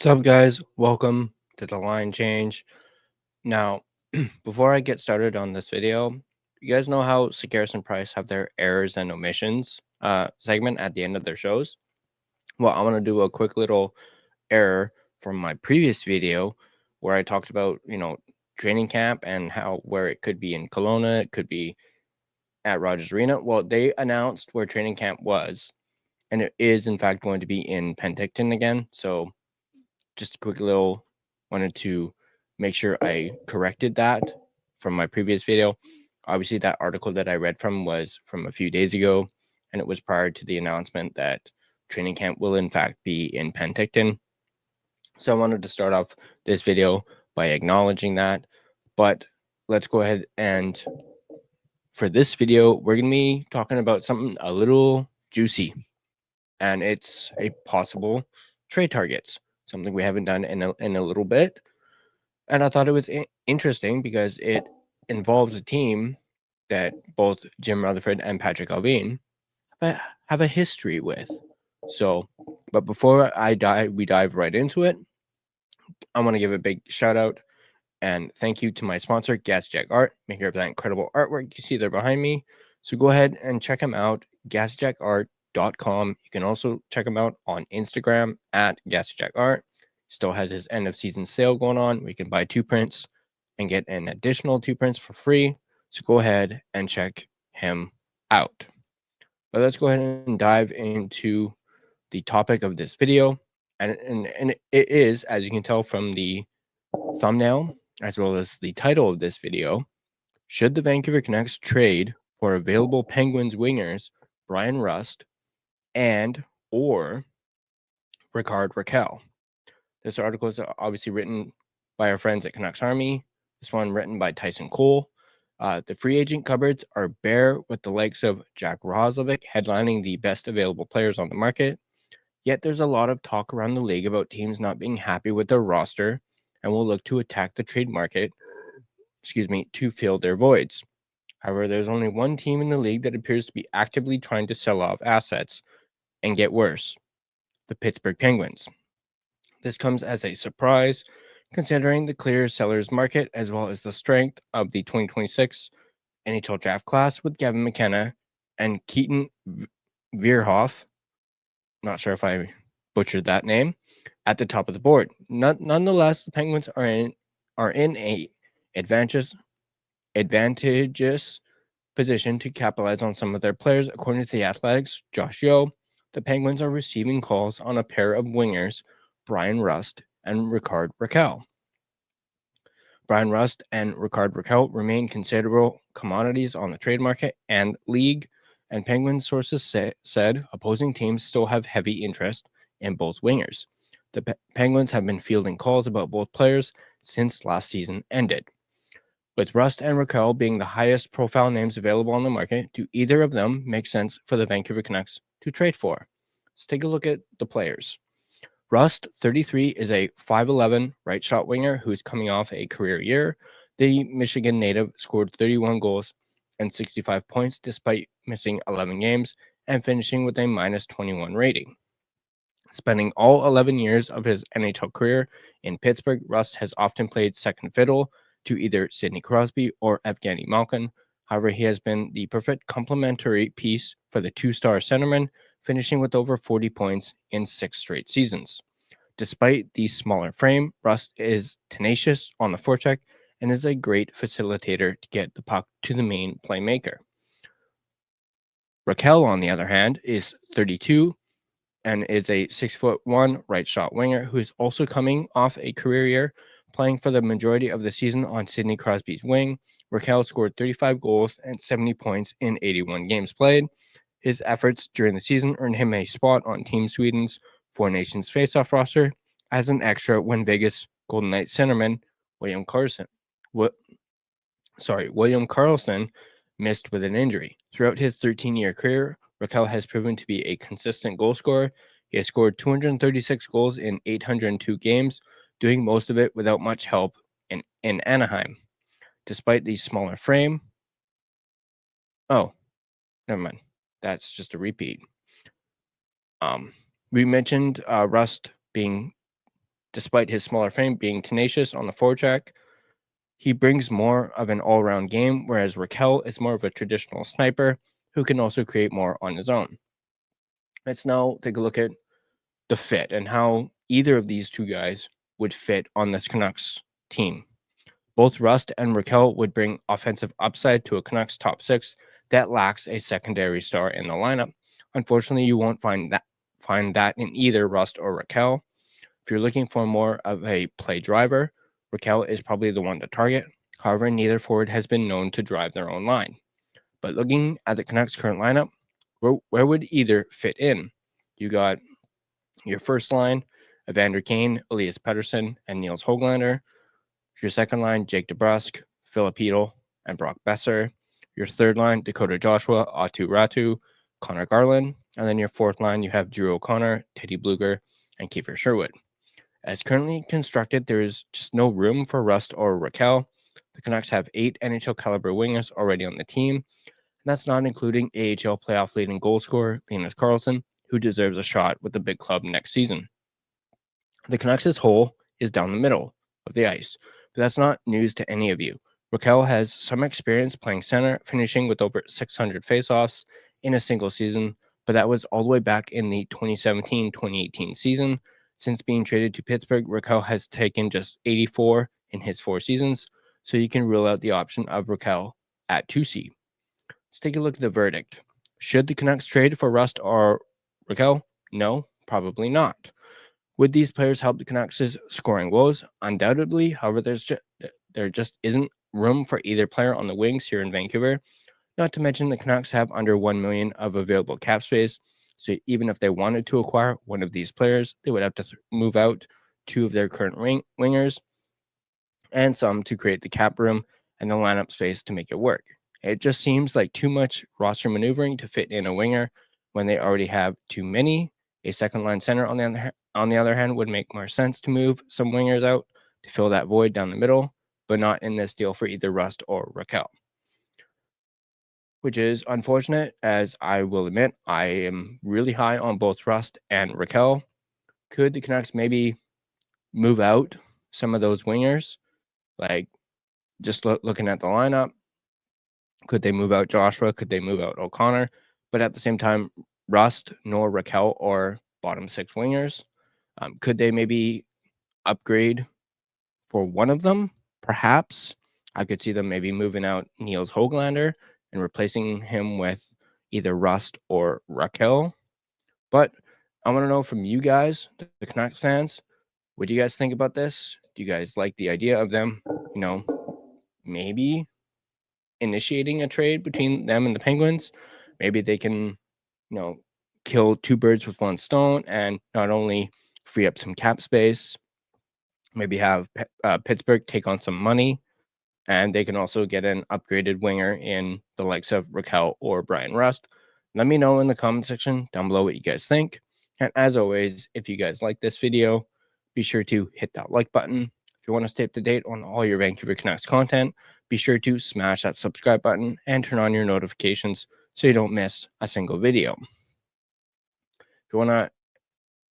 What's up, guys? Welcome to the line change. Now, before I get started on this video, you guys know how Segaris and Price have their errors and omissions segment at the end of their shows? Well, I want to do a quick little error from my previous video where I talked about, training camp and where it could be in Kelowna, it could be at Rogers Arena. Well, they announced where training camp was, and it is in fact going to be in Penticton again. So just a quick little wanted to make sure I corrected that from my previous video. Obviously, that article that I read from was from a few days ago, and it was prior to the announcement that training camp will in fact be in Penticton. So I wanted to start off this video by acknowledging that. But let's go ahead and for this video, we're going to be talking about something a little juicy, and it's a possible trade targets, something we haven't done in a little bit. And I thought it was interesting because it involves a team that both Jim Rutherford and Patrick Allvin have a history with. So, but before we dive right into it, I want to give a big shout out and thank you to my sponsor, Gassy Jack Art, maker of that incredible artwork you see there behind me. So go ahead and check him out, GassyJackArt.com. You can also check him out on Instagram at GassyJackArt. Still has his end of season sale going on where you can buy 2 prints and get an additional 2 prints for free. So go ahead and check him out. But let's go ahead and dive into the topic of this video. And it is, as you can tell from the thumbnail, as well as the title of this video, should the Vancouver Canucks trade for available Penguins wingers Bryan Rust and or Rakell? This article is obviously written by our friends at Canucks Army. This one written by Tyson Cole. The free agent cupboards are bare with the likes of Jack Roslovic headlining the best available players on the market. Yet there's a lot of talk around the league about teams not being happy with their roster and will look to attack the trade market, to fill their voids. However, there's only one team in the league that appears to be actively trying to sell off assets and get worse: the Pittsburgh Penguins. This comes as a surprise, considering the clear sellers market as well as the strength of the 2026 NHL draft class with Gavin McKenna and Keaton Vierhoff. Not sure if I butchered that name, at the top of the board. Nonetheless, the Penguins are in a advantageous position to capitalize on some of their players. According to the Athletics' Josh Yeo, the Penguins are receiving calls on a pair of wingers, Bryan Rust and Rakell. Bryan Rust and Rakell remain considerable commodities on the trade market and league, and Penguins sources said opposing teams still have heavy interest in both wingers. The Penguins have been fielding calls about both players since last season ended. With Rust and Rakell being the highest profile names available on the market, do either of them make sense for the Vancouver Canucks to trade for? Let's take a look at the players. Rust, 33, is a 5'11 right shot winger who's coming off a career year. The Michigan native scored 31 goals and 65 points despite missing 11 games and finishing with a minus 21 rating. Spending all 11 years of his NHL career in Pittsburgh, Rust has often played second fiddle to either Sidney Crosby or Evgeny Malkin. However, he has been the perfect complementary piece for the two-star centerman, finishing with over 40 points in 6 straight seasons. Despite the smaller frame, Rust is tenacious on the forecheck and is a great facilitator to get the puck to the main playmaker. Rakell, on the other hand, is 32 and is a 6'1" right shot winger who is also coming off a career year, playing for the majority of the season on Sidney Crosby's wing. Rakell scored 35 goals and 70 points in 81 games played. His efforts during the season earned him a spot on Team Sweden's Four Nations faceoff roster as an extra when Vegas Golden Knights centerman William Karlsson missed with an injury. Throughout his 13-year career, Rakell has proven to be a consistent goal scorer. He has scored 236 goals in 802 games, doing most of it without much help in Anaheim. Despite the smaller frame... Oh, never mind. That's just a repeat. We mentioned Rust being despite his smaller frame being tenacious on the forecheck, he brings more of an all-around game, whereas Rakell is more of a traditional sniper who can also create more on his own. Let's now take a look at the fit and how either of these two guys would fit on this Canucks team. Both Rust and Rakell would bring offensive upside to a Canucks top six that lacks a secondary star in the lineup. Unfortunately, you won't find that in either Rust or Rakell. If you're looking for more of a play driver, Rakell is probably the one to target. However, neither forward has been known to drive their own line. But looking at the Canucks' current lineup, where would either fit in? You got your first line, Evander Kane, Elias Pettersson, and Niels Höglander. Your second line, Jake DeBrusk, Philip Hedl, and Brock Besser. Your third line, Dakota Joshua, Atu Ratu, Connor Garland. And then your fourth line, you have Drew O'Connor, Teddy Bluger, and Kiefer Sherwood. As currently constructed, there is just no room for Rust or Rakell. The Canucks have 8 NHL caliber wingers already on the team. And that's not including AHL playoff leading goal scorer Linus Karlsson, who deserves a shot with the big club next season. The Canucks' hole is down the middle of the ice, but that's not news to any of you. Rakell has some experience playing center, finishing with over 600 faceoffs in a single season, but that was all the way back in the 2017-2018 season. Since being traded to Pittsburgh, Rakell has taken just 84 in his 4 seasons, so you can rule out the option of Rakell at 2C. Let's take a look at the verdict. Should the Canucks trade for Rust or Rakell? No, probably not. Would these players help the Canucks' scoring woes? Undoubtedly. However, there just isn't room for either player on the wings here in Vancouver. Not to mention the Canucks have under $1 million of available cap space. So even if they wanted to acquire one of these players, they would have to move out 2 of their current wingers and some to create the cap room and the lineup space to make it work. It just seems like too much roster maneuvering to fit in a winger when they already have too many. A second line center, on the other hand, would make more sense to move some wingers out to fill that void down the middle, but not in this deal for either Rust or Rakell, which is unfortunate, as I will admit I am really high on both Rust and Rakell. Could the Canucks maybe move out some of those wingers? Like, just looking at the lineup, could they move out Joshua? Could they move out O'Connor? But at the same time, Rust nor Rakell or bottom 6 wingers. Could they maybe upgrade for one of them? Perhaps. I could see them maybe moving out Niels Höglander and replacing him with either Rust or Rakell. But I want to know from you guys, the Canucks fans, what do you guys think about this? Do you guys like the idea of them, maybe initiating a trade between them and the Penguins? Maybe they can, kill 2 birds with 1 stone and not only free up some cap space, maybe have Pittsburgh take on some money, and they can also get an upgraded winger in the likes of Rakell or Brian Rust. Let me know in the comment section down below what you guys think. And as always, if you guys like this video, be sure to hit that like button. If you want to stay up to date on all your Vancouver Canucks content, be sure to smash that subscribe button and turn on your notifications so you don't miss a single video. If you want to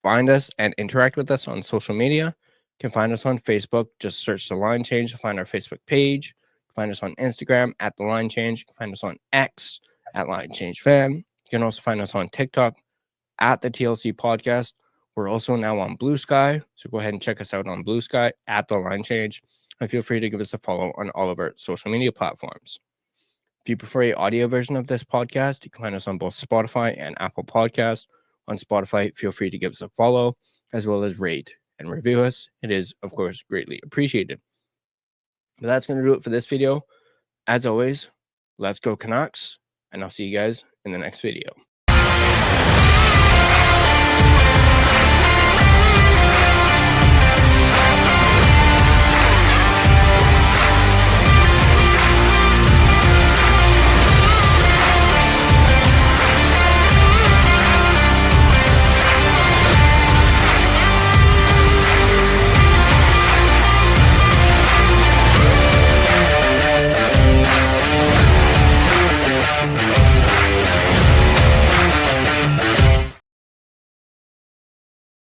find us and interact with us on social media, you can find us on Facebook. Just search The Line Change to find our Facebook page. You can find us on Instagram at The Line Change. You can find us on X at Line Change Fan. You can also find us on TikTok at the TLC Podcast. We're also now on Blue Sky, so go ahead and check us out on Blue Sky at The Line Change. And feel free to give us a follow on all of our social media platforms. If you prefer a audio version of this podcast, you can find us on both Spotify and Apple Podcasts. On Spotify, feel free to give us a follow, as well as rate and review us. It is, of course, greatly appreciated. But that's going to do it for this video. As always, let's go Canucks, and I'll see you guys in the next video.